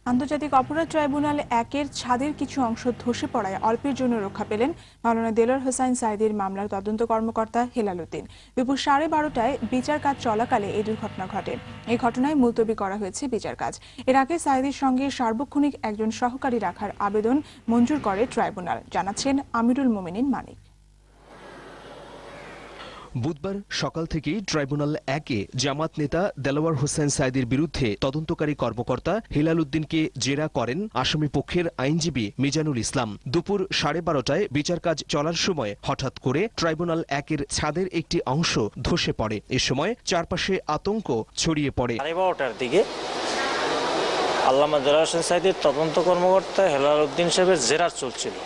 আন্তর্জাতিক অপরাধ ট্রাইব্যুনাল ১-এর ছাদের কিছু অংশ ধসে পড়ায় অল্পের জন্য রক্ষা পেলেন মাওলানা দেলোয়ার হোসাইন সাঈদীর মামলার তদন্ত কর্মকর্তা হেলাল উদ্দিন। দুপুর 12:30টায় বিচার কাজ চলাকালে এই দুর্ঘটনা ঘটে। এই ঘটনায় মুলতবি করা হয়েছে বিচার কাজ। এর আগে সাঈদীর সঙ্গে সার্বক্ষণিক একজন সহকারী রাখার আবেদন মঞ্জুর করে ট্রাইব্যুনাল, জানাচ্ছেন আমিরুল মোমিনিন মানিক। বুধবার সকাল থেকেই ট্রাইব্যুনাল ১-এ জামাত নেতা দেলোয়ার হোসেন সাঈদীর বিরুদ্ধে তদন্তকারী কর্মকর্তা হেলাল উদ্দিনকে জেরা করেন আসামি পক্ষের আইনজীবী মিজানুল ইসলাম। দুপুর 12:30টায় বিচার কাজ চলার সময় হঠাৎ করে ট্রাইব্যুনাল ১-এর ছাদের একটি অংশ ধসে পড়ে। এ সময় চারপাশে আতঙ্ক ছড়িয়ে পড়ে। 12:30টার দিকে আল্লামা দেলোয়ার হোসেন সাঈদীর তদন্ত কর্মকর্তা হেলাল উদ্দিন সাহেবের জেরা চলছিল।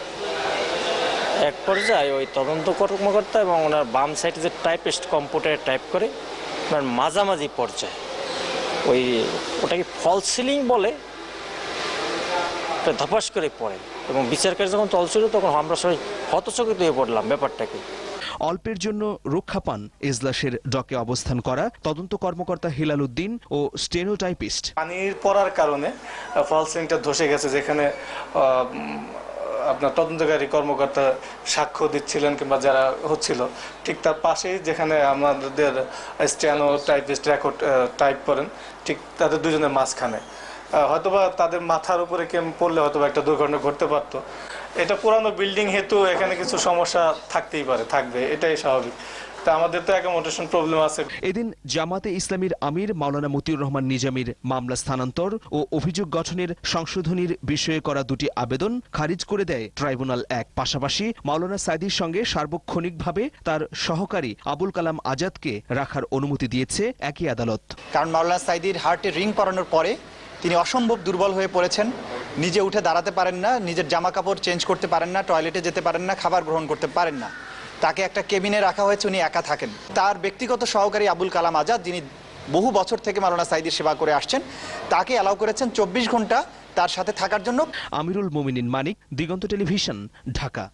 এক পর্যায়ে ওই তদন্ত কর্মকর্তা এবং ওনার বাম সাইডে যে টাইপিস্ট কম্পিউটারে টাইপ করে ওনার মাঝামাঝি পর্যায়ে ওটাকে ফলস সিলিং বলে ধপাস করে পড়ে এবং বিচার কাজ যখন চলছিল তখন আমরা সবাই হতচকিত হয়ে পড়লাম ব্যাপারটাকে। অল্পের জন্য রক্ষা পান এজলাসের ডকে অবস্থান করা তদন্ত কর্মকর্তা হেলাল উদ্দিন ও স্টেনোটাইপিস্ট। পানির পড়ার কারণে ফলস সিলিংটা ধসে গেছে, যেখানে আপনার তদন্তকারী কর্মকর্তা সাক্ষ্য দিচ্ছিলেন কিংবা যারা হচ্ছিল ঠিক তার পাশেই যেখানে আমাদের স্টেনো টাইপিস্ট রেকর্ড টাইপ করেন ঠিক তাদের দুজনের মাঝখানে হয়তোবা তাদের মাথার উপরে পড়লে হয়তোবা একটা দুর্ঘটনা ঘটতে পারতো। এটা পুরানো বিল্ডিং হেতু এখানে কিছু সমস্যা থাকতেই পারে, থাকবে, এটাই স্বাভাবিক। আমাদের তো অ্যাকোমোডেশন প্রবলেম আছে। এদিন জামাতে ইসলামীর আমির মাওলানা মতিউর রহমান নিজামীর মামলা স্থানান্তর ও অভিযোগ গঠনের সংশোধনীর বিষয়ে করা দুটি আবেদন খারিজ করে দেয় ট্রাইব্যুনাল ১। পাশাপাশি মাওলানা সাঈদীর সঙ্গে সার্বক্ষণিকভাবে তার সহকারী আবুল কালাম আজাদকে রাখার অনুমতি দিয়েছে একই আদালত। কারণ মাওলানা সাঈদীর হার্টে রিং পরানোর পরে তিনি অসম্ভব দুর্বল হয়ে পড়েছেন, নিজে উঠে দাঁড়াতে পারেন না, নিজের জামা কাপড় চেঞ্জ করতে পারেন না, টয়লেটে যেতে পারেন না, খাবার গ্রহণ করতে পারেন না। তাকে একটা কেবিনে রাখা হয়েছে, উনি একা থাকেন। তার ব্যক্তিগত সহকারী আবুল কালাম আজাদ, যিনি বহু বছর থেকে মাওলানা সাঈদীর সেবা করে আসছেন, তাকে অ্যালাউ করেছেন 24 ঘন্টা তার সাথে থাকার জন্য। আমিরুল মোমিনিন মানিক, দিগন্ত টেলিভিশন, ঢাকা।